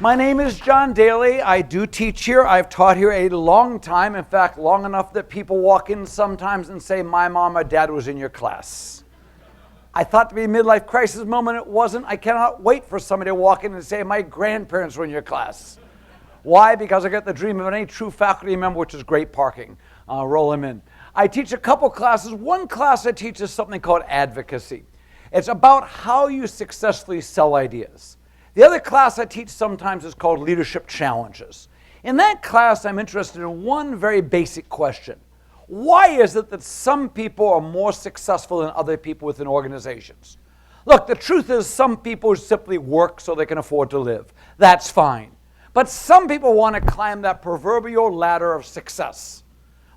My name is John Daly. I do teach here. I've taught here a long time. In fact, long enough that people walk in sometimes and say, my mom or dad was in your class. I thought to be a midlife crisis moment. It wasn't. I cannot wait for somebody to walk in and say, my grandparents were in your class. Why? Because I get the dream of any true faculty member, which is great parking. Roll them in. I teach a couple classes. One class I teach is something called Advocacy. It's about how you successfully sell ideas. The other class I teach sometimes is called Leadership Challenges. In that class, I'm interested in one very basic question. Why is it that some people are more successful than other people within organizations? Look, the truth is some people simply work so they can afford to live. That's fine. But some people want to climb that proverbial ladder of success.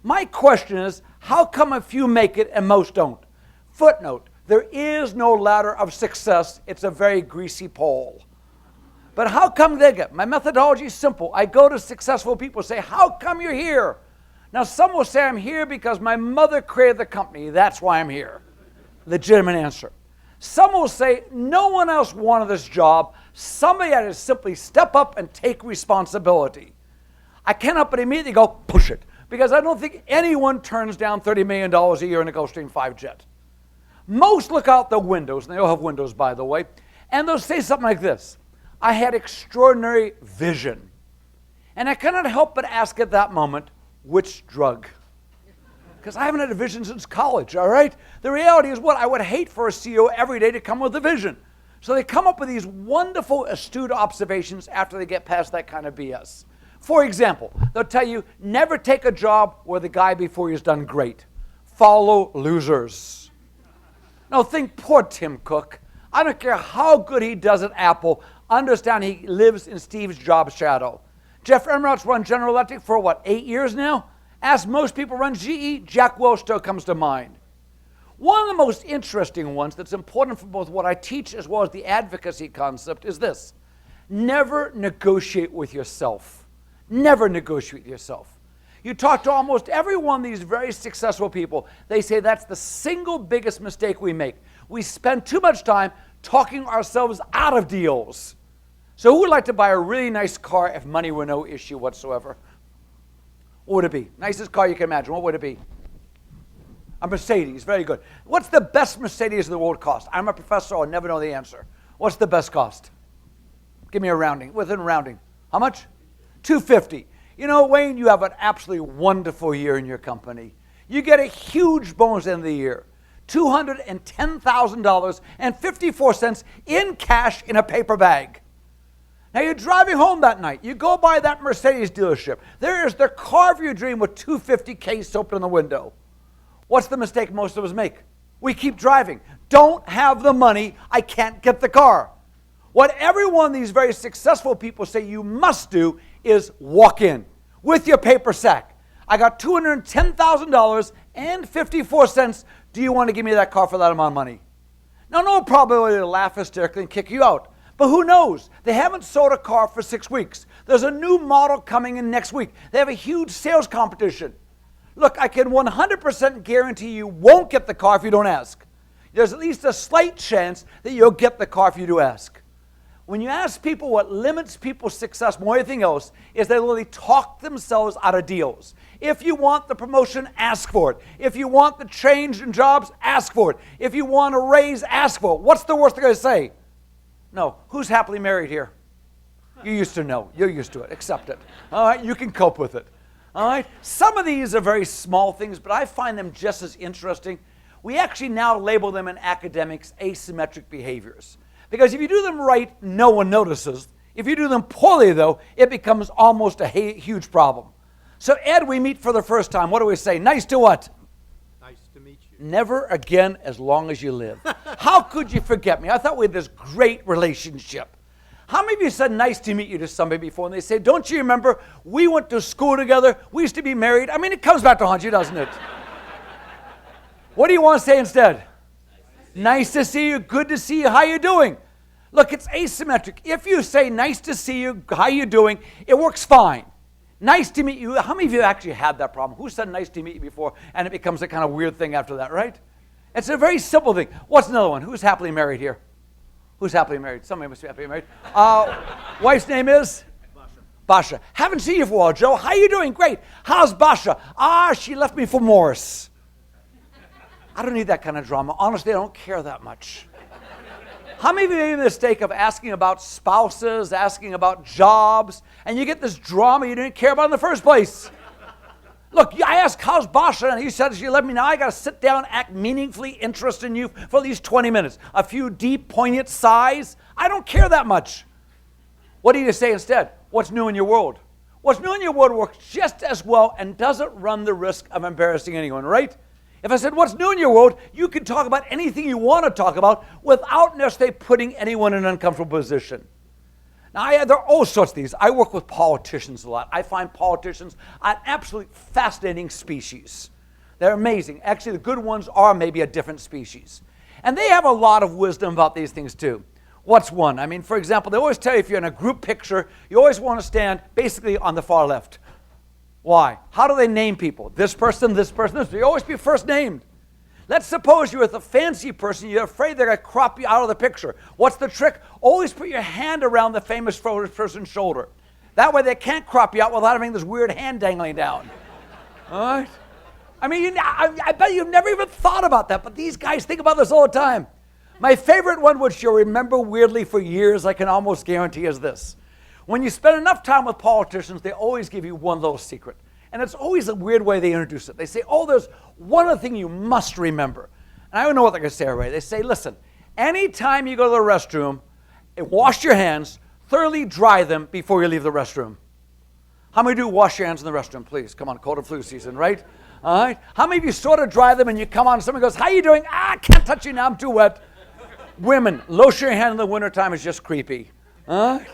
My question is, how come a few make it and most don't? Footnote, there is no ladder of success. It's a very greasy pole. But how come they get? My methodology is simple. I go to successful people and say, how come you're here? Now, some will say I'm here because my mother created the company. That's why I'm here. Legitimate answer. Some will say, no one else wanted this job. Somebody had to simply step up and take responsibility. I cannot but immediately go, push it. Because I don't think anyone turns down $30 million a year in a Gulfstream 5 jet. Most look out the windows, and they all have windows, by the way, and they'll say something like this. I had extraordinary vision. And I cannot help but ask at that moment, which drug? Because I haven't had a vision since college, all right? The reality is what? I would hate for a CEO every day to come with a vision. So they come up with these wonderful, astute observations after they get past that kind of BS. For example, they'll tell you, never take a job where the guy before you has done great. Follow losers. Now think poor Tim Cook. I don't care how good he does at Apple. Understand he lives in Steve Jobs' shadow. Jeff Emmert's run General Electric for what, 8 years now? Ask most people run GE, Jack Welch still comes to mind. One of the most interesting ones that's important for both what I teach as well as the advocacy concept is this. Never negotiate with yourself. Never negotiate with yourself. You talk to almost every one of these very successful people, they say that's the single biggest mistake we make. We spend too much time talking ourselves out of deals. So who would like to buy a really nice car if money were no issue whatsoever? What would it be? Nicest car you can imagine. What would it be? A Mercedes. Very good. What's the best Mercedes in the world cost? I'm a professor. I'll never know the answer. What's the best cost? Give me a rounding. Within rounding. How much? $250. You know, Wayne, you have an absolutely wonderful year in your company. You get a huge bonus at the end of the year. $210,000.54 in cash in a paper bag. Now you're driving home that night. You go by that Mercedes dealership. There is the car of your dream with $250K soaked in the window. What's the mistake most of us make? We keep driving. Don't have the money. I can't get the car. What every one of these very successful people say you must do is walk in with your paper sack. I got $210,000.54. Do you want to give me that car for that amount of money? Now, no probability to laugh hysterically and kick you out. But who knows? They haven't sold a car for 6 weeks. There's a new model coming in next week. They have a huge sales competition. Look, I can 100% guarantee you won't get the car if you don't ask. There's at least a slight chance that you'll get the car if you do ask. When you ask people what limits people's success more than anything else is they literally talk themselves out of deals. If you want the promotion, ask for it. If you want the change in jobs, ask for it. If you want a raise, ask for it. What's the worst they're going to say? No. Who's happily married here? You used to know. You're used to it. Accept it. All right? You can cope with it. All right? Some of these are very small things, but I find them just as interesting. We actually now label them in academics asymmetric behaviors. Because if you do them right, no one notices. If you do them poorly, though, it becomes almost a huge problem. So, Ed, we meet for the first time. What do we say? Nice to what? Nice to meet you. Never again as long as you live. How could you forget me? I thought we had this great relationship. How many of you said nice to meet you to somebody before and they say, don't you remember we went to school together, we used to be married? I mean, it comes back to haunt you, doesn't it? What do you want to say instead? Nice to see you, good to see you, how you doing? Look, it's asymmetric. If you say nice to see you, how you doing, it works fine. Nice to meet you. How many of you actually had that problem? Who said nice to meet you before and it becomes a kind of weird thing after that, right? It's a very simple thing. What's another one? Who's happily married here? Who's happily married? Somebody must be happily married. Wife's name is? Basha. Haven't seen you for a while, Joe. How you doing? Great. How's Basha? She left me for Morris. I don't need that kind of drama. Honestly, I don't care that much. How many of you made the mistake of asking about spouses, asking about jobs, and you get this drama you didn't care about in the first place? Look, I asked, how's Basha? And he said, she left me. Now I got to sit down, act meaningfully interested in you for at least 20 minutes. A few deep, poignant sighs. I don't care that much. What do you say instead? What's new in your world? What's new in your world works just as well and doesn't run the risk of embarrassing anyone, right? If I said, what's new in your world, you can talk about anything you want to talk about without necessarily putting anyone in an uncomfortable position. Now, there are all sorts of these. I work with politicians a lot. I find politicians an absolutely fascinating species. They're amazing. Actually, the good ones are maybe a different species. And they have a lot of wisdom about these things too. What's one? I mean, for example, they always tell you if you're in a group picture, you always want to stand basically on the far left. Why? How do they name people? This person, this person, this person. You always be first named. Let's suppose you're with a fancy person, you're afraid they're going to crop you out of the picture. What's the trick? Always put your hand around the famous person's shoulder. That way they can't crop you out without having this weird hand dangling down. All right? I mean, I bet you've never even thought about that, but these guys think about this all the time. My favorite one, which you'll remember weirdly for years, I can almost guarantee, is this. When you spend enough time with politicians, they always give you one little secret. And it's always a weird way they introduce it. They say, there's one other thing you must remember. And I don't know what they're going to say already. They say, listen, anytime you go to the restroom, wash your hands, thoroughly dry them before you leave the restroom. How many do wash your hands in the restroom, please? Come on, cold and flu season, right? All right. How many of you sort of dry them and you come on and someone goes, how you doing? I can't touch you now, I'm too wet. Women, lotion your hand in the wintertime is just creepy. All right.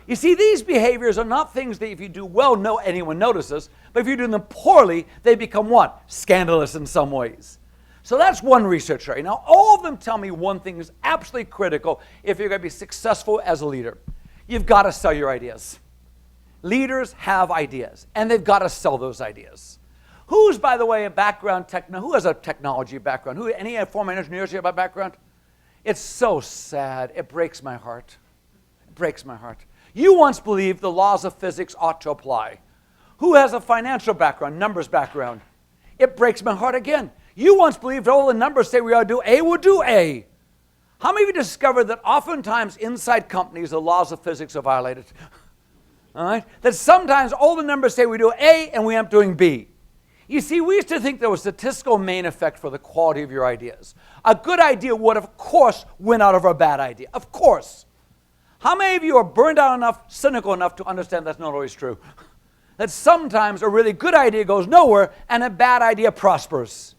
You see, these behaviors are not things that if you do well, no anyone notices, but if you do them poorly, they become what? Scandalous in some ways. So that's one research area. Now, all of them tell me one thing is absolutely critical if you're going to be successful as a leader. You've got to sell your ideas. Leaders have ideas, and they've got to sell those ideas. Who's, by the way, a background who has a technology background? Any former engineers here by background? It's so sad. It breaks my heart. It breaks my heart. You once believed the laws of physics ought to apply. Who has a financial background, numbers background? It breaks my heart again. You once believed all the numbers say we ought to do A, we'll do A. How many of you discovered that oftentimes inside companies the laws of physics are violated? All right? That sometimes all the numbers say we do A and we end up doing B. You see, we used to think there was statistical main effect for the quality of your ideas. A good idea would, of course, win out of a bad idea. Of course. How many of you are burned out enough, cynical enough to understand that's not always true? That sometimes a really good idea goes nowhere and a bad idea prospers.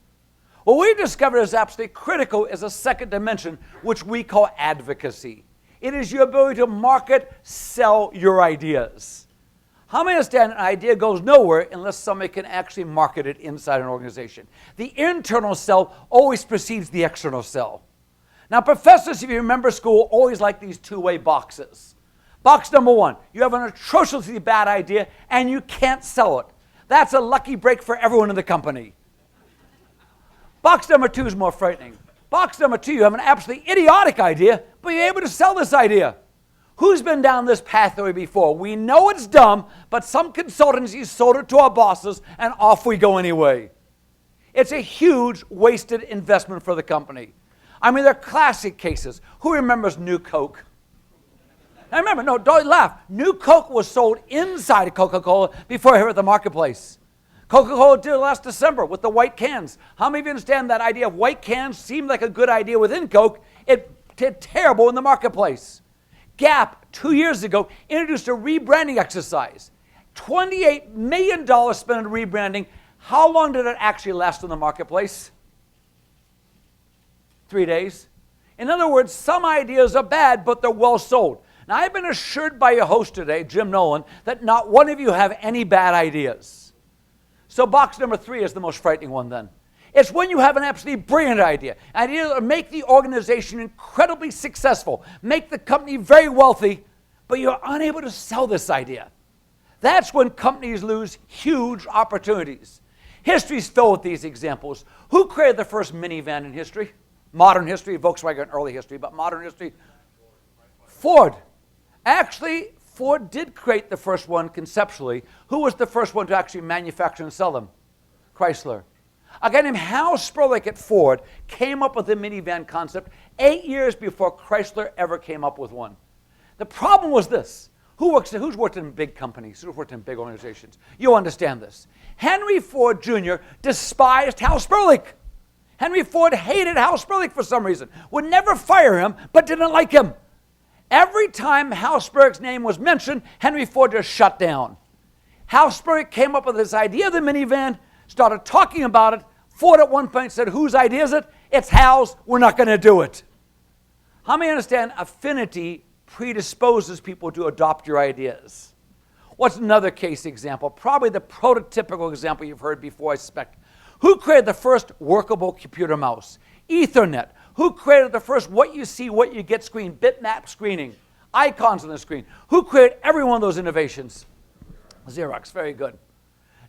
What we've discovered is absolutely critical is a second dimension, which we call advocacy. It is your ability to market, sell your ideas. How many understand an idea goes nowhere unless somebody can actually market it inside an organization? The internal sell always precedes the external sell. Now, professors, if you remember school, always like these two-way boxes. Box number one, you have an atrociously bad idea and you can't sell it. That's a lucky break for everyone in the company. Box number two is more frightening. Box number two, you have an absolutely idiotic idea, but you're able to sell this idea. Who's been down this pathway before? We know it's dumb, but some consultancies sold it to our bosses and off we go anyway. It's a huge wasted investment for the company. I mean, they're classic cases. Who remembers New Coke? Now remember, no, don't laugh. New Coke was sold inside of Coca-Cola before it hit the marketplace. Coca-Cola did it last December with the white cans. How many of you understand that idea of white cans seemed like a good idea within Coke? It did terrible in the marketplace. Gap, 2 years ago, introduced a rebranding exercise. $28 million spent on rebranding. How long did it actually last in the marketplace? 3 days. In other words, some ideas are bad, but they're well sold. Now, I've been assured by your host today, Jim Nolan, that not one of you have any bad ideas. So box number three is the most frightening one then. It's when you have an absolutely brilliant idea. An idea to make the organization incredibly successful, make the company very wealthy, but you're unable to sell this idea. That's when companies lose huge opportunities. History's filled with these examples. Who created the first minivan in history? Modern history, Volkswagen early history, but modern history, Ford. Actually, Ford did create the first one conceptually. Who was the first one to actually manufacture and sell them? Chrysler. A guy named Hal Sperlich at Ford came up with the minivan concept 8 years before Chrysler ever came up with one. The problem was this. Who's worked in big companies? Who's worked in big organizations? You understand this. Henry Ford Jr. despised Hal Sperlich. Henry Ford hated Hal Sperlich for some reason. Would never fire him, but didn't like him. Every time Hal Sperlich's name was mentioned, Henry Ford just shut down. Hal Sperlich came up with this idea of the minivan, started talking about it. Ford at one point said, whose idea is it? It's Hal's. We're not going to do it. How many understand affinity predisposes people to adopt your ideas? What's another case example? Probably the prototypical example you've heard before, I suspect. Who created the first workable computer mouse? Ethernet. Who created the first what you see, what you get screen, bitmap screening, icons on the screen? Who created every one of those innovations? Xerox, very good.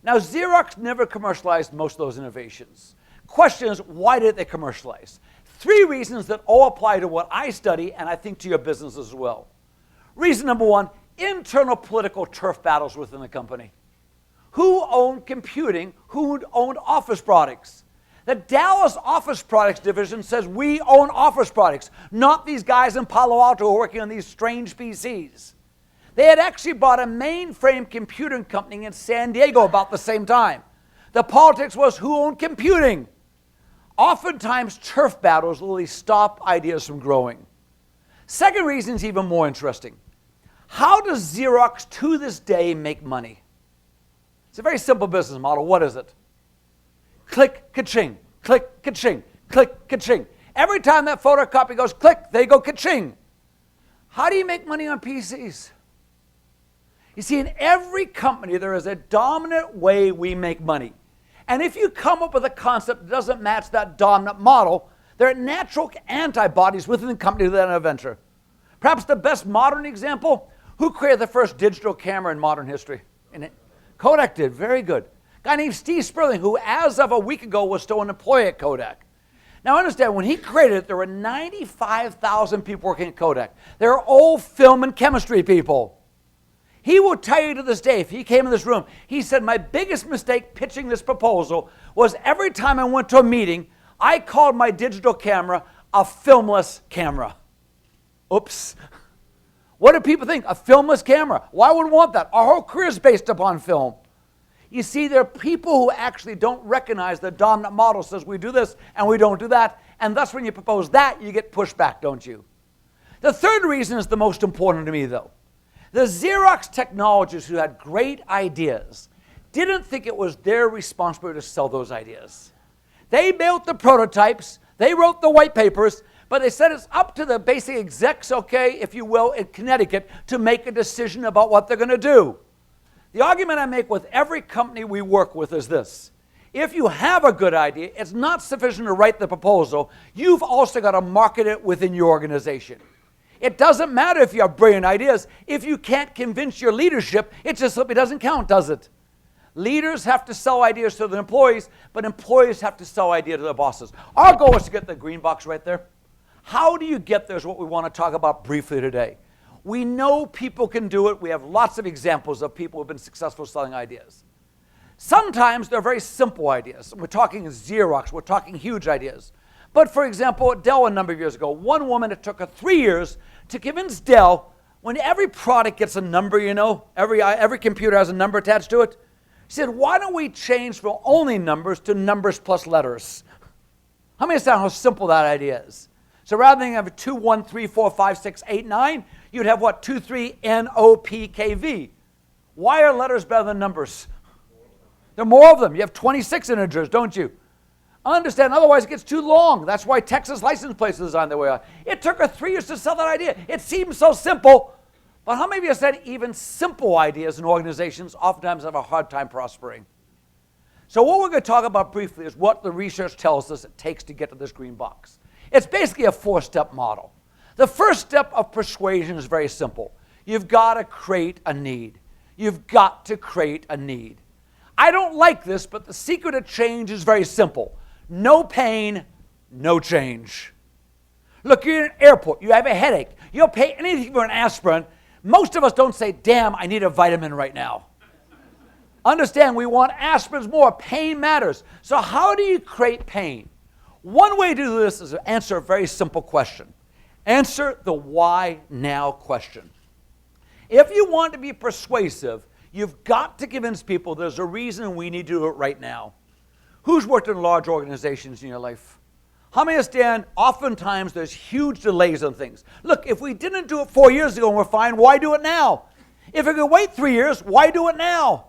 Now, Xerox never commercialized most of those innovations. Question is, why did they commercialize? 3 reasons that all apply to what I study, and I think to your business as well. Reason number 1, internal political turf battles within the company. Who owned computing? Who owned office products? The Dallas Office Products Division says we own office products, not these guys in Palo Alto who are working on these strange PCs. They had actually bought a mainframe computing company in San Diego about the same time. The politics was who owned computing. Oftentimes, turf battles really stop ideas from growing. Second reason is even more interesting. How does Xerox to this day make money? It's a very simple business model. What is it? Click, ka-ching, click, ka-ching, click, ka-ching. Every time that photocopy goes click, they go ka-ching. How do you make money on PCs? You see, in every company, there is a dominant way we make money. And if you come up with a concept that doesn't match that dominant model, there are natural antibodies within the company to that venture. Perhaps the best modern example, who created the first digital camera in modern history? Kodak did, very good. A guy named Steve Sperling, who as of a week ago was still an employee at Kodak. Now understand, when he created it, there were 95,000 people working at Kodak. They're all film and chemistry people. He will tell you to this day, if he came in this room, he said, my biggest mistake pitching this proposal was every time I went to a meeting, I called my digital camera a filmless camera. Oops. What do people think? A filmless camera. Why would we want that? Our whole career is based upon film. You see, there are people who actually don't recognize the dominant model says we do this and we don't do that, and thus when you propose that, you get pushback, don't you? The third reason is the most important to me, though. The Xerox technologists who had great ideas didn't think it was their responsibility to sell those ideas. They built the prototypes, they wrote the white papers, but they said it's up to the basic execs, okay, if you will, in Connecticut to make a decision about what they're going to do. The argument I make with every company we work with is this. If you have a good idea, it's not sufficient to write the proposal. You've also got to market it within your organization. It doesn't matter if you have brilliant ideas. If you can't convince your leadership, it just simply doesn't count, does it? Leaders have to sell ideas to their employees, but employees have to sell ideas to their bosses. Our goal is to get the green box right there. How do you get there is what we want to talk about briefly today. We know people can do it. We have lots of examples of people who have been successful selling ideas. Sometimes they're very simple ideas. We're talking Xerox. We're talking huge ideas. But for example, at Dell a number of years ago, one woman, it took her 3 years to convince Dell, when every product gets a number, you know, every computer has a number attached to it, she said, why don't we change from only numbers to numbers plus letters? How many understand how simple that idea is? So rather than have 2, 1, 3, 4, 5, 6, 8, 9, you'd have what? 2, 3, N, O, P, K, V. Why are letters better than numbers? There are more of them. You have 26 integers, don't you? Understand, otherwise it gets too long. That's why Texas license plates are designed that way. It took her 3 years to sell that idea. It seems so simple, but how many of you said even simple ideas in organizations oftentimes have a hard time prospering? So what we're going to talk about briefly is what the research tells us it takes to get to this green box. It's basically a 4-step model. The first step of persuasion is very simple. You've got to create a need. You've got to create a need. I don't like this, but the secret of change is very simple. No pain, no change. Look, you're in an airport. You have a headache. You'll pay anything for an aspirin. Most of us don't say, damn, I need a vitamin right now. Understand, we want aspirins more. Pain matters. So how do you create pain? One way to do this is to answer a very simple question. Answer the why now question. If you want to be persuasive, you've got to convince people there's a reason we need to do it right now. Who's worked in large organizations in your life? How many understand oftentimes there's huge delays on things? Look, if we didn't do it 4 years ago and we're fine, why do it now? If we could wait 3 years, why do it now?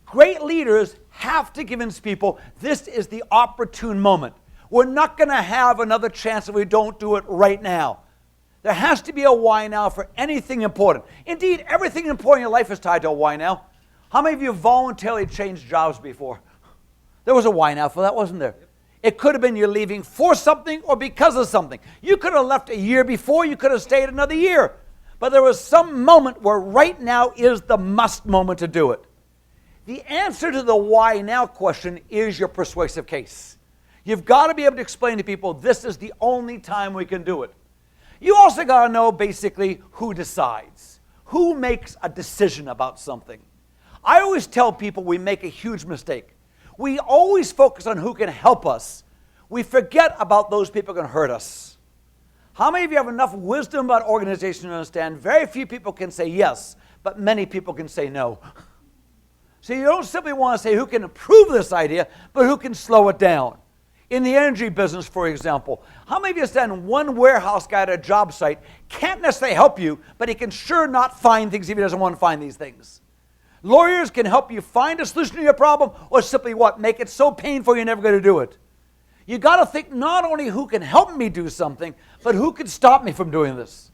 Great leaders have to convince people this is the opportune moment. We're not going to have another chance if we don't do it right now. There has to be a why now for anything important. Indeed, everything important in your life is tied to a why now. How many of you voluntarily changed jobs before? There was a why now for that, wasn't there? It could have been you're leaving for something or because of something. You could have left a year before, you could have stayed another year. But there was some moment where right now is the must moment to do it. The answer to the why now question is your persuasive case. You've got to be able to explain to people this is the only time we can do it. You also got to know basically who decides, who makes a decision about something. I always tell people we make a huge mistake. We always focus on who can help us. We forget about those people who can hurt us. How many of you have enough wisdom about organization to understand very few people can say yes, but many people can say no? So you don't simply want to say who can improve this idea, but who can slow it down. In the energy business, for example, how many of you understand one warehouse guy at a job site can't necessarily help you, but he can sure not find things if he doesn't want to find these things? Lawyers can help you find a solution to your problem, or simply what? Make it so painful you're never going to do it. You got to think not only who can help me do something, but who can stop me from doing this.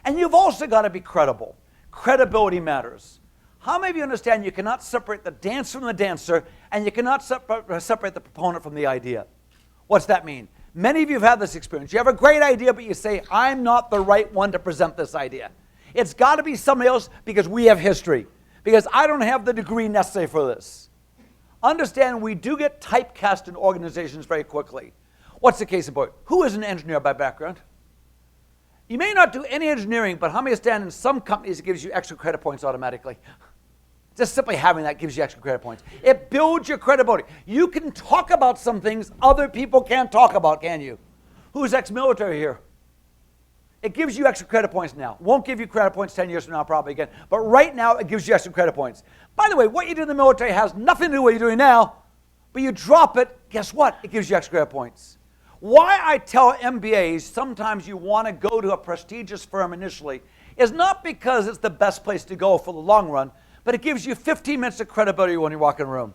And you've also got to be credible. Credibility matters. How many of you understand you cannot separate the dance from the dancer, and you cannot separate the proponent from the idea? What's that mean? Many of you have had this experience. You have a great idea, but you say, I'm not the right one to present this idea. It's got to be somebody else because we have history, because I don't have the degree necessary for this. Understand, we do get typecast in organizations very quickly. What's the case in point? Who is an engineer by background? You may not do any engineering, but how many understand in some companies it gives you extra credit points automatically? Just simply having that gives you extra credit points. It builds your credibility. You can talk about some things other people can't talk about, can you? Who's ex-military here? It gives you extra credit points now. Won't give you credit points 10 years from now probably again. But right now, it gives you extra credit points. By the way, what you did in the military has nothing to do with what you're doing now. But you drop it, guess what? It gives you extra credit points. Why I tell MBAs sometimes you want to go to a prestigious firm initially is not because it's the best place to go for the long run, but it gives you 15 minutes of credibility when you walk in a room.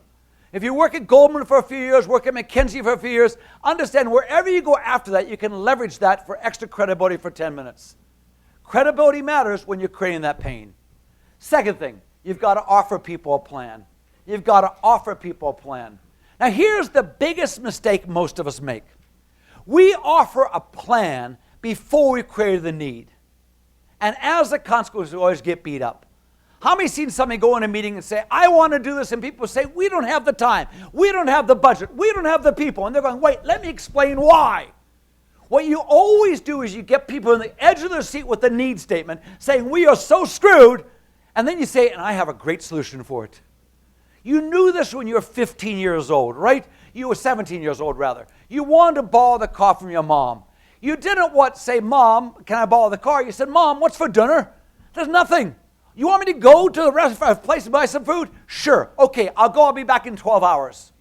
If you work at Goldman for a few years, work at McKinsey for a few years, understand wherever you go after that, you can leverage that for extra credibility for 10 minutes. Credibility matters when you're creating that pain. Second thing, you've got to offer people a plan. You've got to offer people a plan. Now here's the biggest mistake most of us make. We offer a plan before we create the need. And as a consequence, we always get beat up. How many seen somebody go in a meeting and say, I want to do this, and people say, we don't have the time, we don't have the budget, we don't have the people, and they're going, wait, let me explain why. What you always do is you get people on the edge of their seat with the need statement, saying, we are so screwed, and then you say, and I have a great solution for it. You knew this when you were 15 years old, right? You were 17 years old, rather. You wanted to borrow the car from your mom. You didn't say, Mom, can I borrow the car? You said, Mom, what's for dinner? There's nothing. You want me to go to the restaurant place and buy some food? Sure. Okay, I'll go. I'll be back in 12 hours.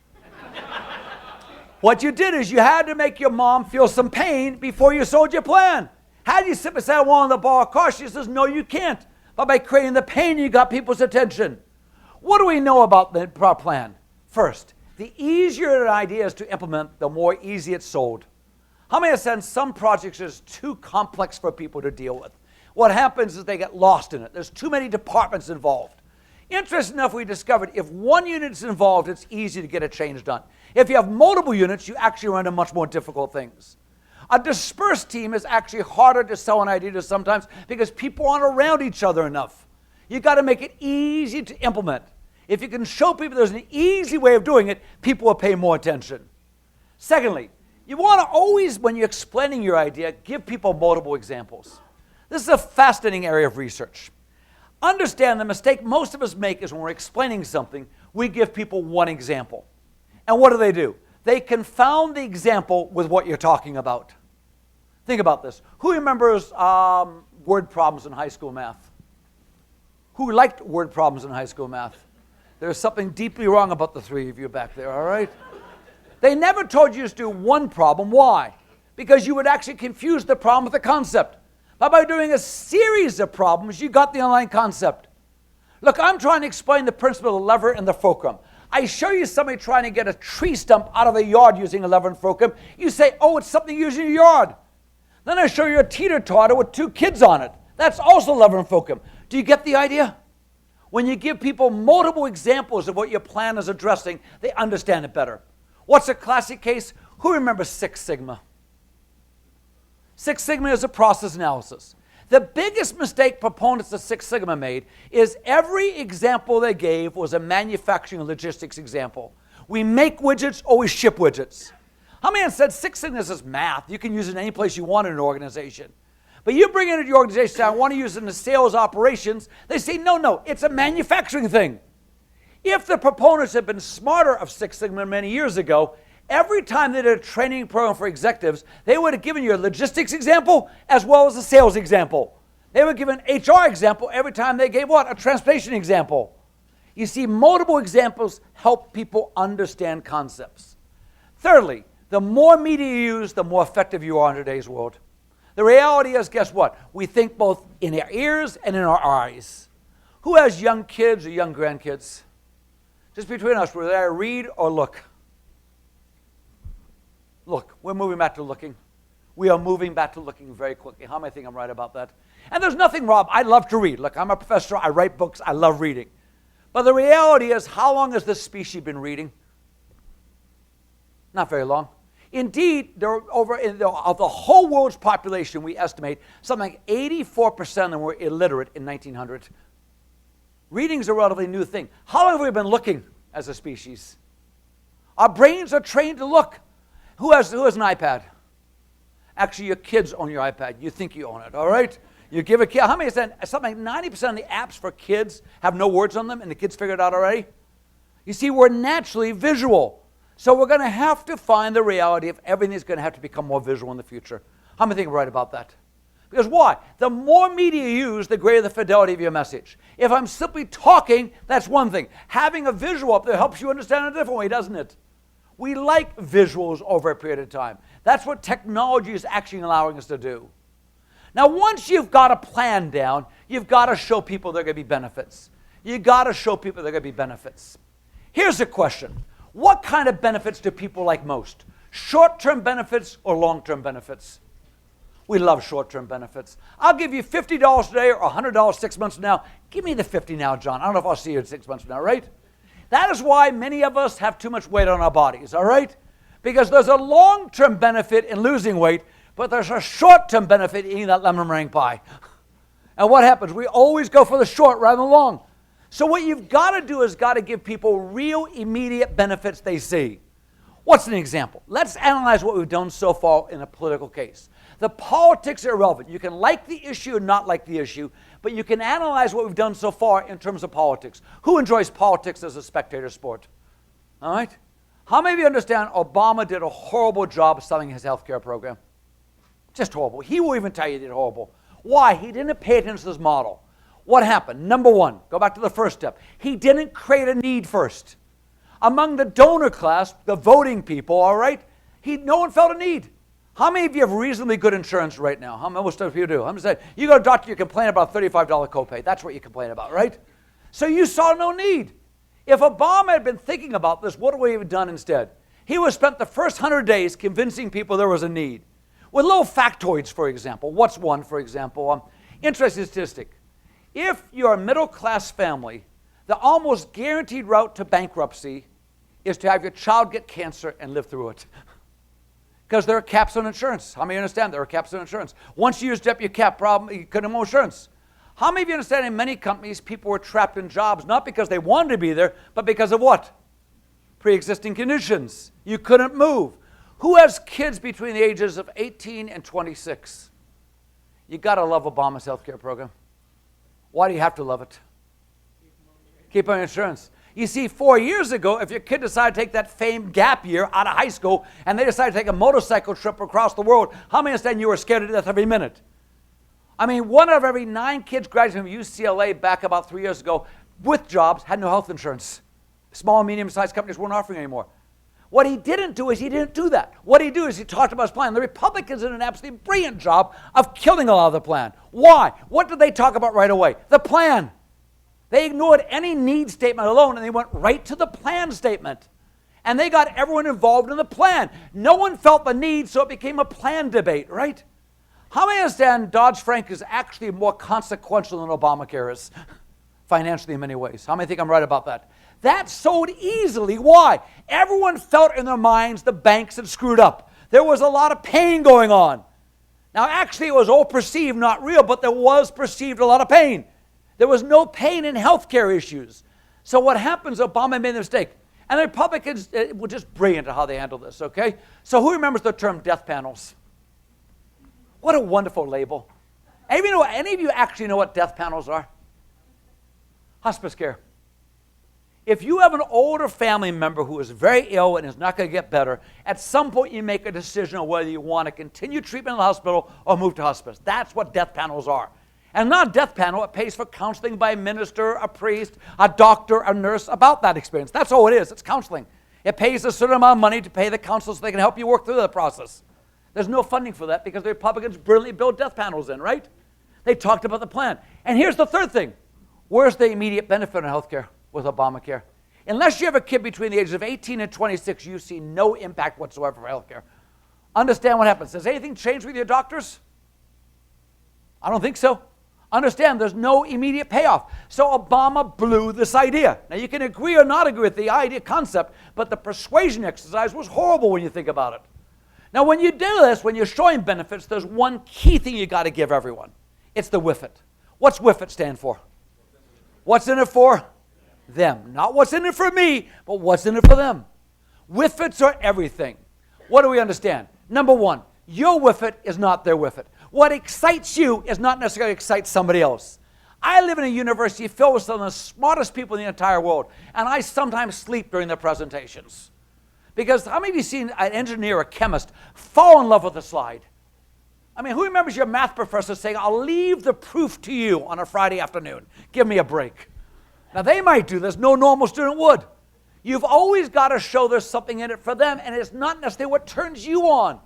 What you did is you had to make your mom feel some pain before you sold your plan. Had you simply said, I want to borrow a car, she says, no, you can't. But by creating the pain, you got people's attention. What do we know about the plan? First, the easier an idea is to implement, the more easy it's sold. How many have said some projects are too complex for people to deal with? What happens is they get lost in it. There's too many departments involved. Interesting enough, we discovered if one unit is involved, it's easy to get a change done. If you have multiple units, you actually run into much more difficult things. A dispersed team is actually harder to sell an idea to sometimes because people aren't around each other enough. You've got to make it easy to implement. If you can show people there's an easy way of doing it, people will pay more attention. Secondly, you want to always, when you're explaining your idea, give people multiple examples. This is a fascinating area of research. Understand the mistake most of us make is when we're explaining something, we give people one example. And what do? They confound the example with what you're talking about. Think about this. Who remembers word problems in high school math? Who liked word problems in high school math? There's something deeply wrong about the three of you back there, all right? They never told you to do one problem. Why? Because you would actually confuse the problem with the concept. But by doing a series of problems, you got the underlying concept. Look, I'm trying to explain the principle of the lever and the fulcrum. I show you somebody trying to get a tree stump out of the yard using a lever and fulcrum. You say, oh, it's something you use in your yard. Then I show you a teeter-totter with two kids on it. That's also lever and fulcrum. Do you get the idea? When you give people multiple examples of what your plan is addressing, they understand it better. What's a classic case? Who remembers Six Sigma? Six Sigma is a process analysis. The biggest mistake proponents of Six Sigma made is every example they gave was a manufacturing and logistics example. We make widgets or we ship widgets. How many have said Six Sigma is math? You can use it any place you want in an organization. But you bring it into your organization and say, I want to use it in the sales operations. They say, no, it's a manufacturing thing. If the proponents had been smarter of Six Sigma many years ago, every time they did a training program for executives, they would have given you a logistics example as well as a sales example. They would give an HR example every time they gave what? A transportation example. You see, multiple examples help people understand concepts. Thirdly, the more media you use, the more effective you are in today's world. The reality is, guess what? We think both in our ears and in our eyes. Who has young kids or young grandkids? Just between us, whether I read or look. Look, we're moving back to looking. We are moving back to looking very quickly. How many think I'm right about that? And there's nothing wrong. I love to read. Look, I'm a professor. I write books. I love reading. But the reality is, how long has this species been reading? Not very long. Indeed, of the whole world's population, we estimate something like 84% of them were illiterate in 1900. Reading is a relatively new thing. How long have we been looking as a species? Our brains are trained to look. Who has an iPad? Actually, your kids own your iPad. You think you own it, all right? You give a kid, how many said something like 90% of the apps for kids have no words on them and the kids figure it out already? You see, we're naturally visual. So we're going to have to find the reality of everything is going to have to become more visual in the future. How many think I'm right about that? Because why? The more media you use, the greater the fidelity of your message. If I'm simply talking, that's one thing. Having a visual up there helps you understand it a different way, doesn't it? We like visuals over a period of time. That's what technology is actually allowing us to do. Now, once you've got a plan down, you've got to show people there are going to be benefits. You've got to show people there are going to be benefits. Here's a question. What kind of benefits do people like most? Short-term benefits or long-term benefits? We love short-term benefits. I'll give you $50 today or $100 6 months from now. Give me the 50 now, John. I don't know if I'll see you in 6 months from now, right? That is why many of us have too much weight on our bodies, all right? Because there's a long-term benefit in losing weight, but there's a short-term benefit in eating that lemon meringue pie. And what happens? We always go for the short rather than the long. So what you've got to do is got to give people real immediate benefits they see. What's an example? Let's analyze what we've done so far in a political case. The politics are irrelevant. You can like the issue or not like the issue, but you can analyze what we've done so far in terms of politics. Who enjoys politics as a spectator sport? All right? How many of you understand Obama did a horrible job selling his health care program? Just horrible. He will even tell you he did horrible. Why? He didn't pay attention to his model. What happened? Number one, go back to the first step. He didn't create a need first. Among the donor class, the voting people, all right, no one felt a need. How many of you have reasonably good insurance right now? How most of you do? I'm just saying, you go to a doctor, you complain about a $35 copay. That's what you complain about, right? So you saw no need. If Obama had been thinking about this, what would we have done instead? He would have spent the first 100 days convincing people there was a need. With little factoids, for example. What's one, for example? Interesting statistic. If you're a middle-class family, the almost guaranteed route to bankruptcy is to have your child get cancer and live through it. Because there are caps on insurance. How many understand there are caps on insurance? Once you used up your cap problem, you couldn't have more insurance. How many of you understand in many companies people were trapped in jobs not because they wanted to be there, but because of what? Pre-existing conditions. You couldn't move. Who has kids between the ages of 18 and 26? You got to love Obama's health care program. Why do you have to love it? Keep on insurance. You see, 4 years ago, if your kid decided to take that famed gap year out of high school and they decided to take a motorcycle trip across the world, how many understand you were scared to death every minute? I mean, 1 out of every 9 kids graduating from UCLA back about 3 years ago with jobs had no health insurance. Small and medium-sized companies weren't offering anymore. What he didn't do is he didn't do that. What he did is he talked about his plan. The Republicans did an absolutely brilliant job of killing a lot of the plan. Why? What did they talk about right away? The plan. They ignored any need statement alone, and they went right to the plan statement. And they got everyone involved in the plan. No one felt the need, so it became a plan debate, right? How many understand Dodd-Frank is actually more consequential than Obamacare is, financially in many ways? How many think I'm right about that? That sold easily. Why? Everyone felt in their minds the banks had screwed up. There was a lot of pain going on. Now, actually, it was all perceived, not real, but there was perceived a lot of pain. There was no pain in healthcare issues. So what happens, Obama made a mistake. And the Republicans were just brilliant at how they handled this, okay? So who remembers the term death panels? What a wonderful label. Any of you actually know what death panels are? Hospice care. If you have an older family member who is very ill and is not going to get better, at some point you make a decision on whether you want to continue treatment in the hospital or move to hospice. That's what death panels are. And not a death panel, it pays for counseling by a minister, a priest, a doctor, a nurse about that experience. That's all it is. It's counseling. It pays a certain amount of money to pay the counselors so they can help you work through the process. There's no funding for that because the Republicans brilliantly built death panels in, right? They talked about the plan. And here's the third thing. Where's the immediate benefit in healthcare with Obamacare? Unless you have a kid between the ages of 18 and 26, you see no impact whatsoever for healthcare. Understand what happens. Does anything change with your doctors? I don't think so. Understand, there's no immediate payoff. So Obama blew this idea. Now, you can agree or not agree with the idea concept, but the persuasion exercise was horrible when you think about it. Now, when you do this, when you're showing benefits, there's one key thing you got to give everyone. It's the WIFIT. What's WIFIT stand for? What's in it for? Them. Not what's in it for me, but what's in it for them. WIFITs are everything. What do we understand? Number one, your WIFIT is not their WIFIT. What excites you is not necessarily excite somebody else. I live in a university filled with some of the smartest people in the entire world, and I sometimes sleep during their presentations. Because how many of you seen an engineer, a chemist, fall in love with a slide? I mean, who remembers your math professor saying, I'll leave the proof to you on a Friday afternoon. Give me a break. Now, they might do this. No normal student would. You've always got to show there's something in it for them, and it's not necessarily what turns you on.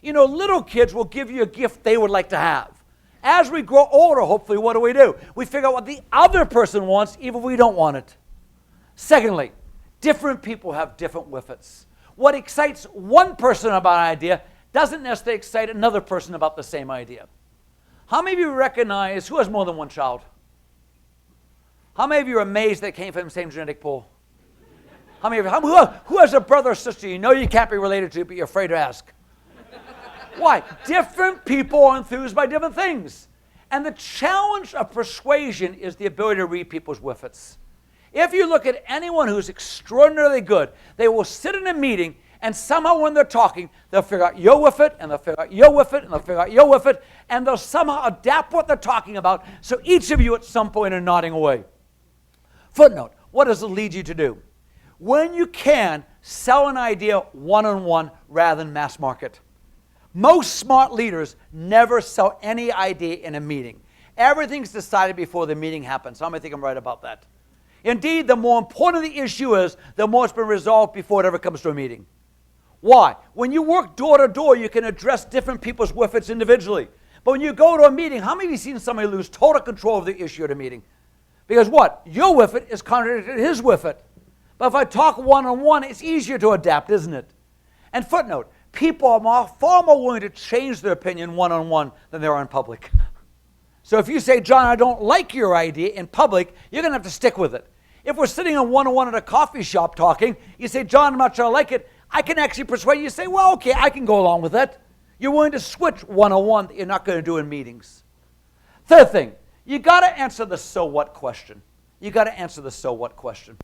You know, little kids will give you a gift they would like to have. As we grow older, hopefully, what do? We figure out what the other person wants, even if we don't want it. Secondly, different people have different WIFITs. What excites one person about an idea doesn't necessarily excite another person about the same idea. How many of you recognize who has more than one child? How many of you are amazed they came from the same genetic pool? How many of you, who has a brother or sister you know you can't be related to, but you're afraid to ask? Why? Different people are enthused by different things. And the challenge of persuasion is the ability to read people's WIFITs. If you look at anyone who's extraordinarily good, they will sit in a meeting and somehow when they're talking, they'll figure out your WIFIT, and they'll figure out your WIFIT, and they'll figure out your WIFIT, and they'll somehow adapt what they're talking about so each of you at some point are nodding away. Footnote, what does it lead you to do? When you can, sell an idea one-on-one rather than mass market. Most smart leaders never sell any idea in a meeting. Everything's decided before the meeting happens. So I think I'm right about that. Indeed, the more important the issue is, the more it's been resolved before it ever comes to a meeting. Why? When you work door to door, you can address different people's WIFITs individually. But when you go to a meeting, how many of you seen somebody lose total control of the issue at a meeting? Because what? Your WIFIT is contradicted to his WIFIT. But if I talk one-on-one, it's easier to adapt, isn't it? And footnote, people are far more willing to change their opinion one-on-one than they are in public. So if you say, John, I don't like your idea in public, you're going to have to stick with it. If we're sitting on one-on-one at a coffee shop talking, you say, John, I'm not sure I like it, I can actually persuade you to say, well, okay, I can go along with that. You're willing to switch one-on-one that you're not going to do in meetings. Third thing, you got to answer the so what question. You got to answer the so what question.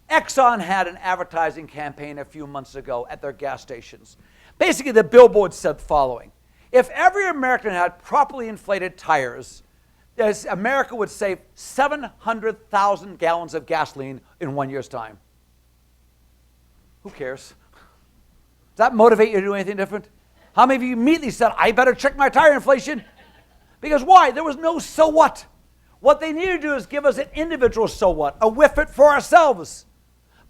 Exxon had an advertising campaign a few months ago at their gas stations. Basically, the billboard said the following. If every American had properly inflated tires, America would save 700,000 gallons of gasoline in 1 year's time. Who cares? Does that motivate you to do anything different? How many of you immediately said, I better check my tire inflation? Because why? There was no so what. What they need to do is give us an individual so what, a whiff it for ourselves.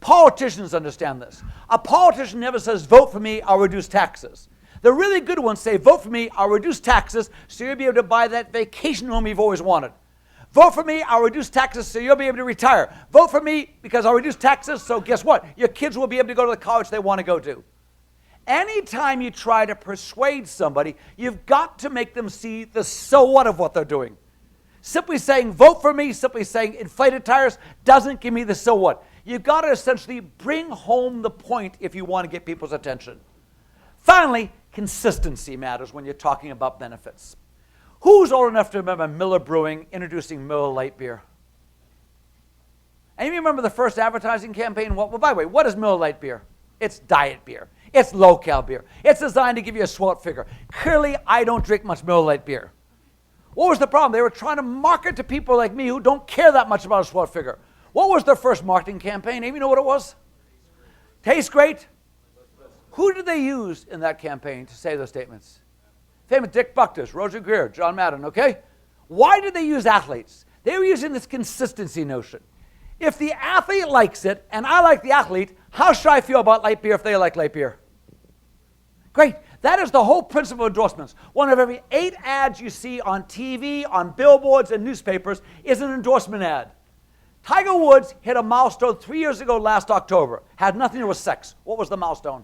Politicians understand this. A politician never says, vote for me, I'll reduce taxes. The really good ones say, vote for me, I'll reduce taxes so you'll be able to buy that vacation home you've always wanted. Vote for me, I'll reduce taxes so you'll be able to retire. Vote for me because I'll reduce taxes, so guess what? Your kids will be able to go to the college they want to go to. Anytime you try to persuade somebody, you've got to make them see the so what of what they're doing. Simply saying, vote for me, simply saying inflated tires doesn't give me the so what. You've got to essentially bring home the point if you want to get people's attention. Finally, consistency matters when you're talking about benefits. Who's old enough to remember Miller Brewing introducing Miller Lite beer? And you remember the first advertising campaign? Well, by the way, what is Miller Lite beer? It's diet beer. It's low-cal beer. It's designed to give you a swart figure. Clearly, I don't drink much Miller Lite beer. What was the problem? They were trying to market to people like me who don't care that much about a swart figure. What was their first marketing campaign? Maybe you know what it was? Tastes great. Who did they use in that campaign to say those statements? Famous Dick Buckus, Roger Greer, John Madden, okay? Why did they use athletes? They were using this consistency notion. If the athlete likes it, and I like the athlete, how should I feel about light beer if they like light beer? Great. That is the whole principle of endorsements. One of every 8 ads you see on TV, on billboards, and newspapers is an endorsement ad. Tiger Woods hit a milestone 3 years ago last October. Had nothing to do with sex. What was the milestone?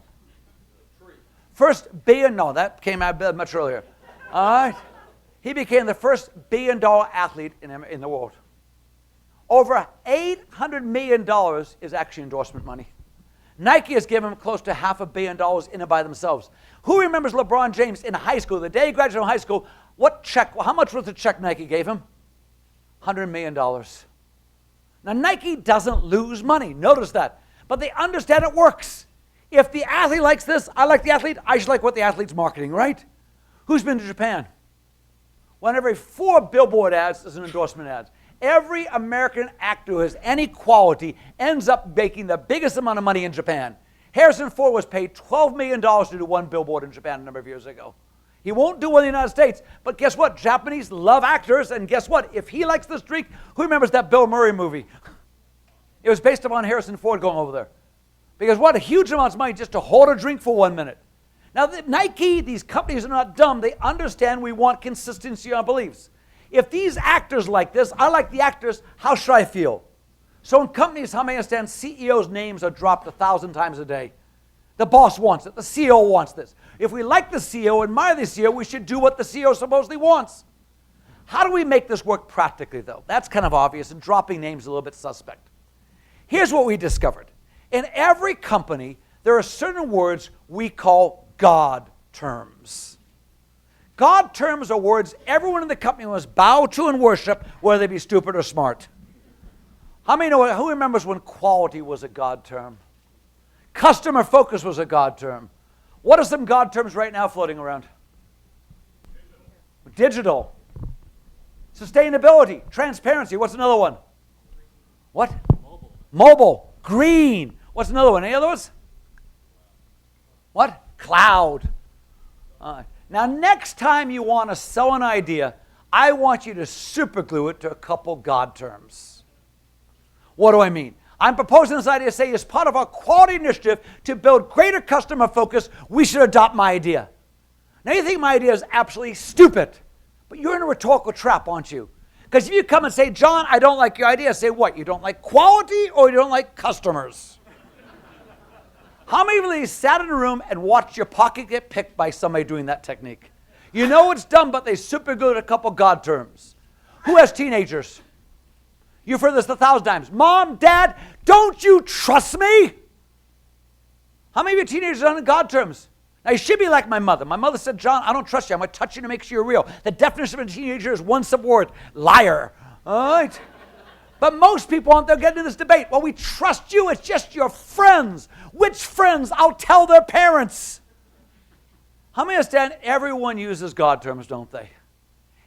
First billion, no, that came out much earlier. All right. He became the first billion-dollar athlete in the world. Over $800 million is actually endorsement money. Nike has given him close to $500 million in it by themselves. Who remembers LeBron James in high school, the day he graduated from high school, what check, how much was the check Nike gave him? $100 million. Now, Nike doesn't lose money. Notice that. But they understand it works. If the athlete likes this, I like the athlete, I should like what the athlete's marketing, right? Who's been to Japan? One every 4 billboard ads is an endorsement ad. Every American actor who has any quality ends up making the biggest amount of money in Japan. Harrison Ford was paid $12 million to do 1 billboard in Japan a number of years ago. He won't do one in the United States, but guess what? Japanese love actors, and guess what? If he likes this drink, who remembers that Bill Murray movie? It was based upon Harrison Ford going over there. Because what? A huge amount of money just to hold a drink for 1 minute. Now, Nike, these companies are not dumb. They understand we want consistency in our beliefs. If these actors like this, I like the actors, how should I feel? So in companies, how many understand CEOs' names are dropped 1,000 times a day? The boss wants it. The CEO wants this. If we like the CEO, admire the CEO, we should do what the CEO supposedly wants. How do we make this work practically, though? That's kind of obvious, and dropping names is a little bit suspect. Here's what we discovered. In every company, there are certain words we call God terms. God terms are words everyone in the company must bow to and worship, whether they be stupid or smart. How many know, who remembers when quality was a God term? Customer focus was a God term. What are some God terms right now floating around? Digital. Sustainability. Transparency. What's another one? What? Mobile. Green. What's another one? Any other ones? What? Cloud. Now, next time you want to sell an idea, I want you to superglue it to a couple God terms. What do I mean? I'm proposing this idea to say, as part of our quality initiative to build greater customer focus, we should adopt my idea. Now, you think my idea is absolutely stupid, but you're in a rhetorical trap, aren't you? Because if you come and say, John, I don't like your idea, say what? You don't like quality or you don't like customers? How many of you sat in a room and watched your pocket get picked by somebody doing that technique? You know it's dumb, but they superglued a couple God terms. Who has teenagers? You've heard this 1,000 times. Mom, Dad, don't you trust me? How many of you teenagers are on God terms? Now, you should be like my mother. My mother said, John, I don't trust you. I'm going to touch you to make sure you're real. The definition of a teenager is one subword, liar. All right? But most people aren't. They'll get into this debate. Well, we trust you. It's just your friends. Which friends? I'll tell their parents. How many understand everyone uses God terms, don't they?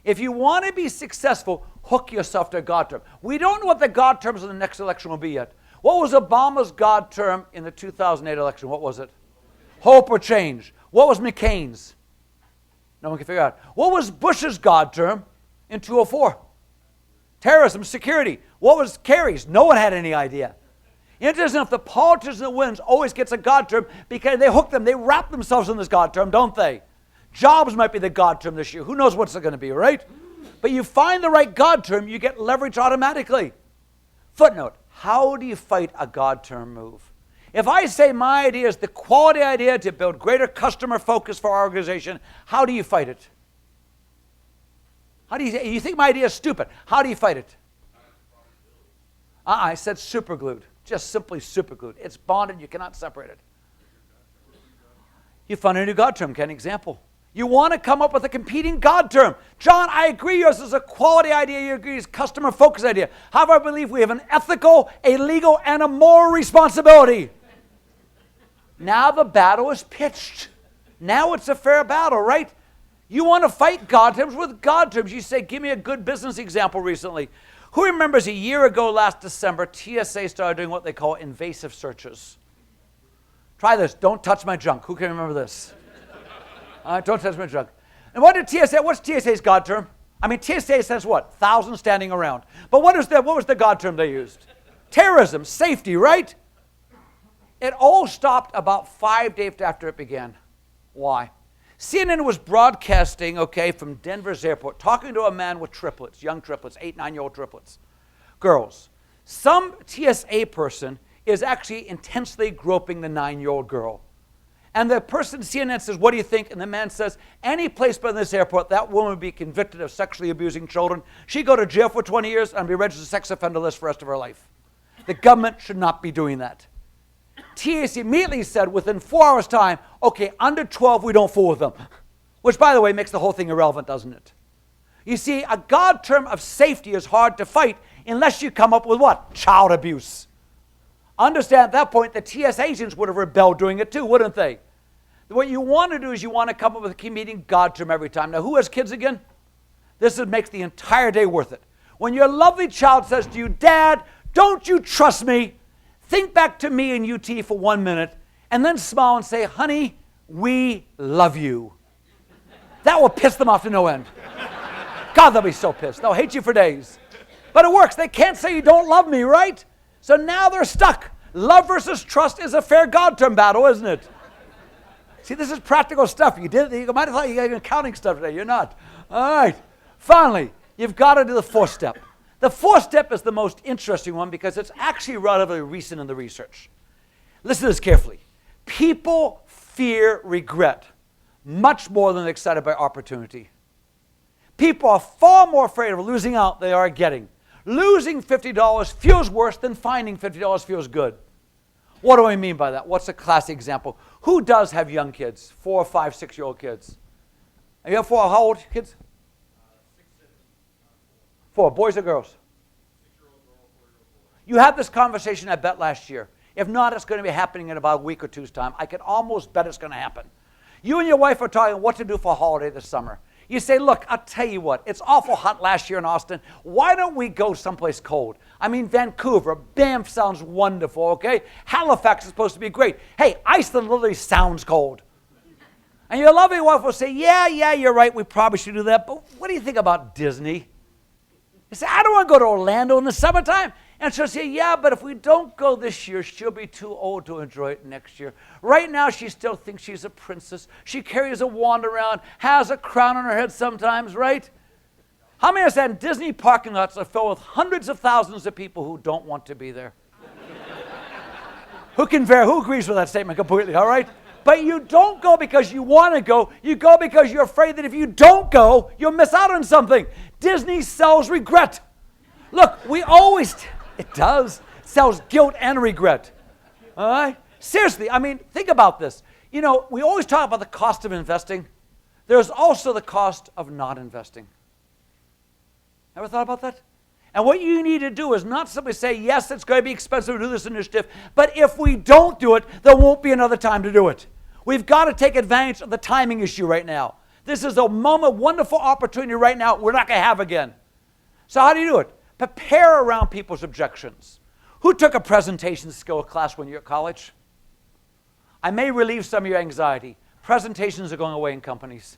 If you want to be successful, hook yourself to a God term. We don't know what the God terms in the next election will be yet. What was Obama's God term in the 2008 election? What was it? Hope or change. What was McCain's? No one can figure out. What was Bush's God term in 2004? Terrorism, security. What was Kerry's? No one had any idea. Interesting enough, the politician that wins always gets a God term because they hook them, they wrap themselves in this God term, don't they? Jobs might be the God term this year. Who knows what's it going to be, right? But you find the right God term, you get leverage automatically. Footnote, how do you fight a God term move? If I say my idea is the quality idea to build greater customer focus for our organization, how do you fight it? How do you think my idea is stupid? How do you fight it? I said superglued. Just simply superglued. It's bonded. You cannot separate it. You found a new God term. An example. You want to come up with a competing God term. John, I agree yours is a quality idea. You agree it's a customer focus idea. However, I believe we have an ethical, a legal, and a moral responsibility. Now the battle is pitched. Now it's a fair battle, right? You want to fight God terms with God terms. You say, give me a good business example recently. Who remembers a year ago last December, TSA started doing what they call invasive searches? Try this. Don't touch my junk. Who can remember this? Don't touch my junk. And what's TSA's God term? I mean, TSA says what? Thousands standing around. But what was the God term they used? Terrorism, safety, right? It all stopped about 5 days after it began. Why? CNN was broadcasting, from Denver's airport, talking to a man with triplets, young triplets, 8, 9-year-old triplets, girls. Some TSA person is actually intensely groping the 9-year-old girl. And the person, CNN says, what do you think? And the man says, any place but in this airport, that woman would be convicted of sexually abusing children. She'd go to jail for 20 years and be registered as a sex offender list for the rest of her life. The government should not be doing that. TSA immediately said, within 4 hours' time, under 12, we don't fool with them. Which, by the way, makes the whole thing irrelevant, doesn't it? You see, a God term of safety is hard to fight unless you come up with what? Child abuse. Understand at that point, the TSA agents would have rebelled doing it too, wouldn't they? What you want to do is you want to come up with a competing God term every time. Now, who has kids again? This makes the entire day worth it. When your lovely child says to you, Dad, don't you trust me? Think back to me and UT for 1 minute, and then smile and say, honey, we love you. That will piss them off to no end. God, they'll be so pissed. They'll hate you for days. But it works. They can't say you don't love me, right? So now they're stuck. Love versus trust is a fair God term battle, isn't it? See, this is practical stuff. You might have thought you got accounting stuff today. You're not. All right. Finally, you've got to do the 4th step. The 4th step is the most interesting one because it's actually relatively recent in the research. Listen to this carefully. People fear regret much more than they're excited by opportunity. People are far more afraid of losing out than they are getting. Losing $50 feels worse than finding $50 feels good. What do I mean by that? What's a classic example? Who does have young kids? 4, 5, 6-year-old kids? You have 4, how old kids? 4, boys or girls? 6-year-old girl, 4-year-old boy. You had this conversation, I bet, last year. If not, it's going to be happening in about a week or two's time. I can almost bet it's going to happen. You and your wife are talking what to do for a holiday this summer. You say, look, I'll tell you what, it's awful hot last year in Austin. Why don't we go someplace cold? I mean, Vancouver, Banff sounds wonderful, okay? Halifax is supposed to be great. Hey, Iceland literally sounds cold. And your loving wife will say, yeah, you're right, we probably should do that, but what do you think about Disney? You say, I don't want to go to Orlando in the summertime. And she'll say, yeah, but if we don't go this year, she'll be too old to enjoy it next year. Right now, she still thinks she's a princess. She carries a wand around, has a crown on her head sometimes, right? How many understand Disney parking lots are filled with hundreds of thousands of people who don't want to be there? Who agrees with that statement completely, all right? But you don't go because you want to go. You go because you're afraid that if you don't go, you'll miss out on something. Disney sells regret. Look, it does. It sells guilt and regret. All right? Seriously, I mean, think about this. You know, we always talk about the cost of investing. There's also the cost of not investing. Ever thought about that? And what you need to do is not simply say, yes, it's going to be expensive to do this initiative, but if we don't do it, there won't be another time to do it. We've got to take advantage of the timing issue right now. This is a moment, wonderful opportunity right now we're not going to have again. So how do you do it? Prepare around people's objections. Who took a presentation skill class when you're at college? I may relieve some of your anxiety. Presentations are going away in companies.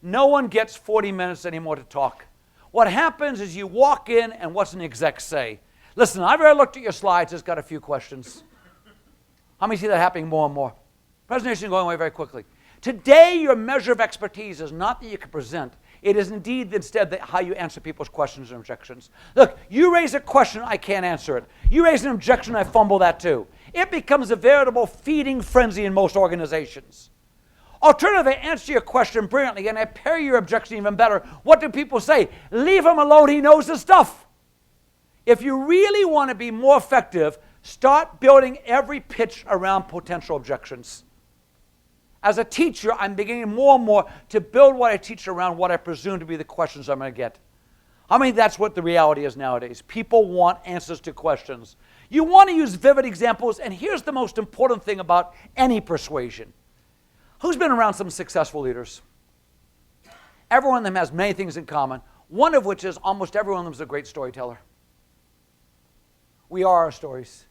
No one gets 40 minutes anymore to talk. What happens is you walk in and what's an exec say? Listen, I've already looked at your slides. It's got a few questions. How many see that happening more and more? Presentations are going away very quickly. Today, your measure of expertise is not that you can present. It is indeed instead how you answer people's questions and objections. Look, you raise a question, I can't answer it. You raise an objection, I fumble that too. It becomes a veritable feeding frenzy in most organizations. Alternatively, I answer your question brilliantly and I parry your objection even better. What do people say? Leave him alone, he knows his stuff. If you really want to be more effective, start building every pitch around potential objections. As a teacher, I'm beginning more and more to build what I teach around what I presume to be the questions I'm going to get. I mean, that's what the reality is nowadays. People want answers to questions. You want to use vivid examples, and here's the most important thing about any persuasion. Who's been around some successful leaders? Every one of them has many things in common, one of which is almost every one of them is a great storyteller. We are our stories.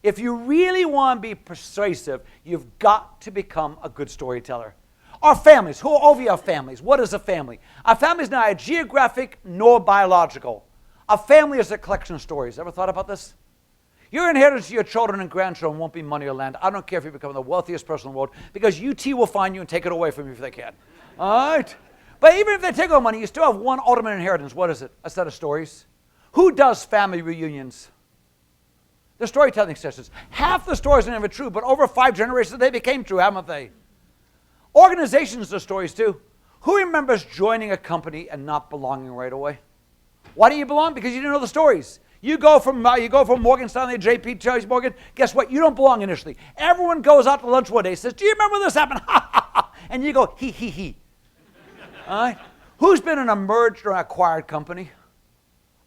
If you really want to be persuasive, you've got to become a good storyteller. Our families, who are over our families? What is a family? A family is neither geographic nor biological. A family is a collection of stories. Ever thought about this? Your inheritance to your children and grandchildren won't be money or land. I don't care if you become the wealthiest person in the world, because UT will find you and take it away from you if they can. All right? But even if they take all money, you still have one ultimate inheritance. What is it? A set of stories. Who does family reunions? The storytelling sessions. Half the stories are never true, but over 5 generations they became true, haven't they? Organizations are stories too. Who remembers joining a company and not belonging right away? Why do you belong? Because you didn't know the stories. You go from Morgan Stanley, JP, Chase Morgan. Guess what? You don't belong initially. Everyone goes out to lunch one day and says, do you remember this happened? Ha, ha, ha. And you go, he, he, he. All right? Who's been in a merged or acquired company?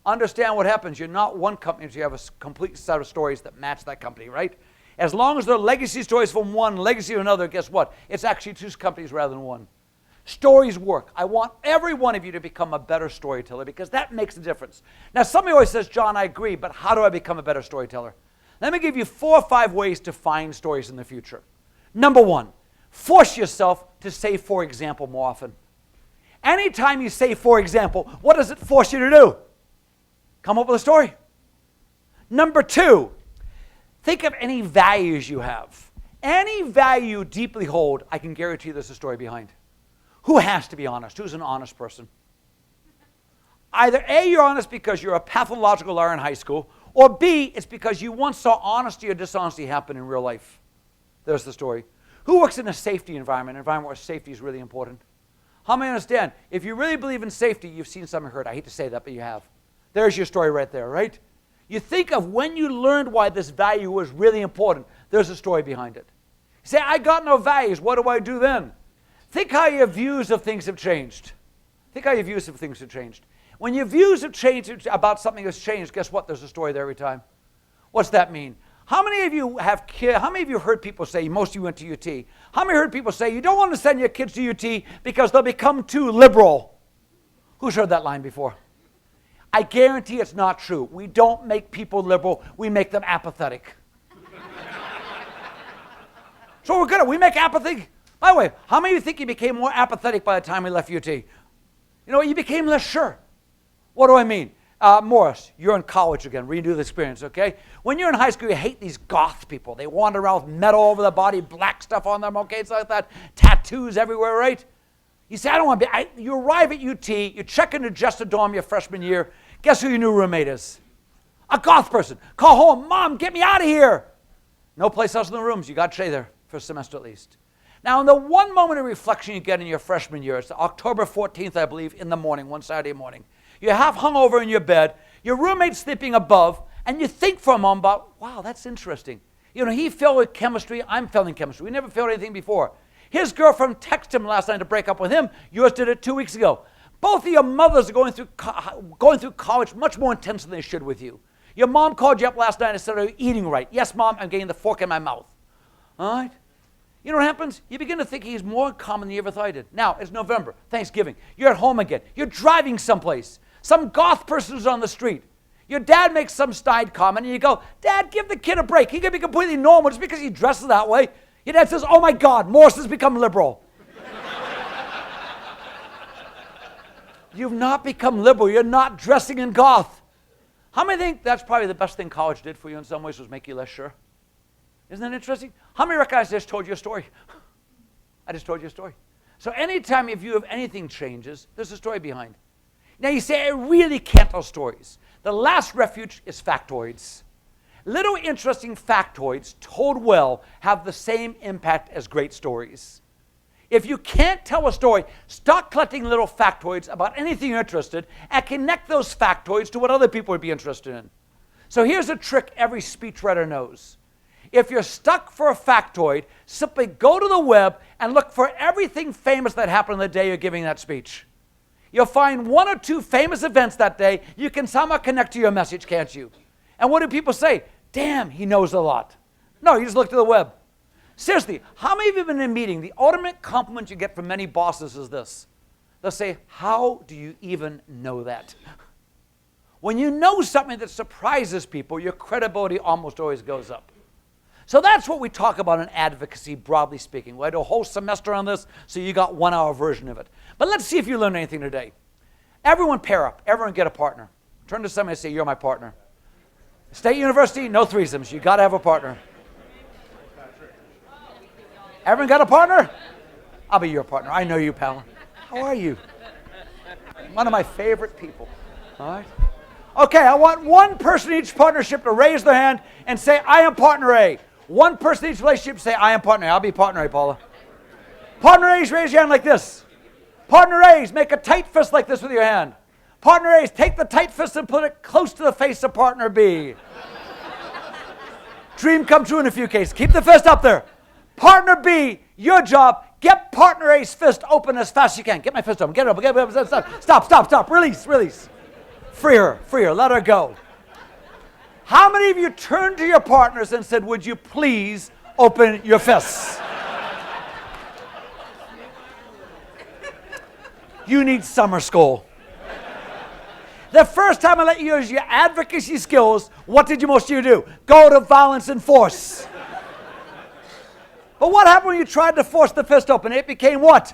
Understand what happens. You're not one company, you have a complete set of stories that match that company, right? As long as they're legacy stories from one legacy to another, guess what? It's actually 2 companies rather than one. Stories work. I want every one of you to become a better storyteller because that makes a difference. Now, somebody always says, John, I agree, but how do I become a better storyteller? Let me give you 4 or 5 ways to find stories in the future. Number 1, force yourself to say, for example, more often. Anytime you say, for example, what does it force you to do? Come up with a story. Number 2, think of any values you have. Any value you deeply hold, I can guarantee there's a story behind. Who has to be honest? Who's an honest person? Either A, you're honest because you're a pathological liar in high school, or B, it's because you once saw honesty or dishonesty happen in real life. There's the story. Who works in a safety environment, an environment where safety is really important? How many understand? If you really believe in safety, you've seen someone hurt. I hate to say that, but you have. There's your story right there, right? You think of when you learned why this value was really important. There's a story behind it. You say, I got no values. What do I do then? Think how your views of things have changed. Think how your views of things have changed. When your views have changed about something that's changed, guess what? There's a story there every time. What's that mean? How many of you have how many of you heard people say, most of you went to UT, how many heard people say, you don't want to send your kids to UT because they'll become too liberal? Who's heard that line before? I guarantee it's not true. We don't make people liberal. We make them apathetic. So we're good at we make apathy. By the way, how many of you think you became more apathetic by the time we left UT? You know, you became less sure. What do I mean? Morris, you're in college again. Redo the experience, okay? When you're in high school, you hate these goth people. They wander around with metal over their body, black stuff on them, okay? It's like that. Tattoos everywhere, right? You say, I don't want to be. You arrive at UT, you check into just a dorm your freshman year. Guess who your new roommate is? A goth person. Call home, Mom, get me out of here. No place else in the rooms. You got to stay there for a semester at least. Now, in the one moment of reflection you get in your freshman year, it's October 14th, I believe, in the morning, one Saturday morning. You're half hungover in your bed, your roommate's sleeping above, and you think for a moment about, wow, that's interesting. You know, he failed with chemistry, I'm failing chemistry. We never failed anything before. His girlfriend texted him last night to break up with him. Yours did it 2 weeks ago. Both of your mothers are going through college much more intense than they should with you. Your mom called you up last night and said, are you eating right? Yes, Mom, I'm getting the fork in my mouth. All right? You know what happens? You begin to think he's more in common than you ever thought he did. Now, it's November, Thanksgiving. You're at home again. You're driving someplace. Some goth person is on the street. Your dad makes some snide comment, and you go, Dad, give the kid a break. He can be completely normal just because he dresses that way. Your dad says, oh my God, Morse has become liberal. You've not become liberal. You're not dressing in goth. How many think that's probably the best thing college did for you in some ways was make you less sure? Isn't that interesting? How many recognize I just told you a story? I just told you a story. So anytime if you have anything changes, there's a story behind. Now you say, I really can't tell stories. The last refuge is factoids. Little interesting factoids told well have the same impact as great stories. If you can't tell a story, start collecting little factoids about anything you're interested and connect those factoids to what other people would be interested in. So here's a trick every speechwriter knows. If you're stuck for a factoid, simply go to the web and look for everything famous that happened on the day you're giving that speech. You'll find one or two famous events that day you can somehow connect to your message, can't you? And what do people say? Damn, he knows a lot. No, you just look to the web. Seriously, how many of you have been in a meeting? The ultimate compliment you get from many bosses is this. They'll say, how do you even know that? When you know something that surprises people, your credibility almost always goes up. So that's what we talk about in advocacy, broadly speaking. We'll do a whole semester on this, so you got 1 hour version of it. But let's see if you learned anything today. Everyone pair up. Everyone get a partner. Turn to somebody and say, you're my partner. State University, no threesomes. You got to have a partner. Everyone got a partner? I'll be your partner. I know you, pal. How are you? One of my favorite people. All right? Okay, I want one person in each partnership to raise their hand and say, I am partner A. One person in each relationship say, I am partner A. I'll be partner A, Paula. Partner A's, raise your hand like this. Partner A's, make a tight fist like this with your hand. Partner A's, take the tight fist and put it close to the face of partner B. Dream come true in a few cases. Keep the fist up there. Partner B, your job, get partner A's fist open as fast as you can. Get my fist open. Get it open. Get it open. Stop. Release. Free her. Let her go. How many of you turned to your partners and said, would you please open your fists? You need summer school. The first time I let you use your advocacy skills, what did most of you do? Go to violence and force. But what happened when you tried to force the fist open? It became what?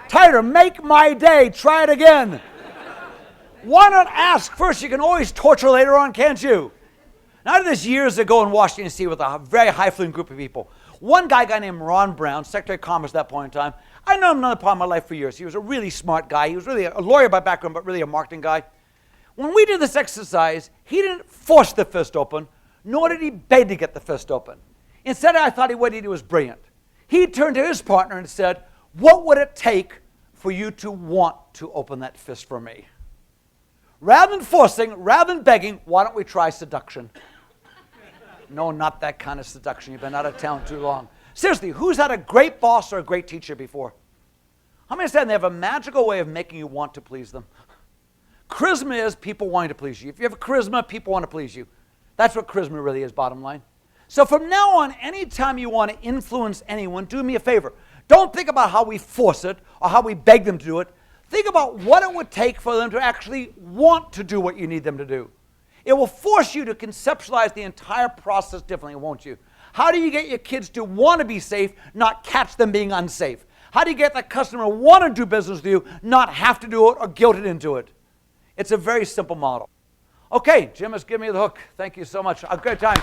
Tighter. Make my day. Try it again. Why not ask first? You can always torture later on, can't you? Now, I did this years ago in Washington, D.C. with a very high-fluent group of people. One guy named Ron Brown, Secretary of Commerce at that point in time. I know him another part of my life for years. He was a really smart guy. He was really a lawyer by background, but really a marketing guy. When we did this exercise, he didn't force the fist open, nor did he beg to get the fist open. Instead, I thought what he did was brilliant. He turned to his partner and said, what would it take for you to want to open that fist for me? Rather than forcing, rather than begging, why don't we try seduction? No, not that kind of seduction. You've been out of town too long. Seriously, who's had a great boss or a great teacher before? How many understand they have a magical way of making you want to please them? Charisma is people wanting to please you. If you have charisma, people want to please you. That's what charisma really is, bottom line. So from now on, anytime you want to influence anyone, do me a favor. Don't think about how we force it or how we beg them to do it. Think about what it would take for them to actually want to do what you need them to do. It will force you to conceptualize the entire process differently, won't you? How do you get your kids to want to be safe, not catch them being unsafe? How do you get the customer to want to do business with you, not have to do it or guilted into it? It's a very simple model. Okay, Jim has given me the hook. Thank you so much. A great time.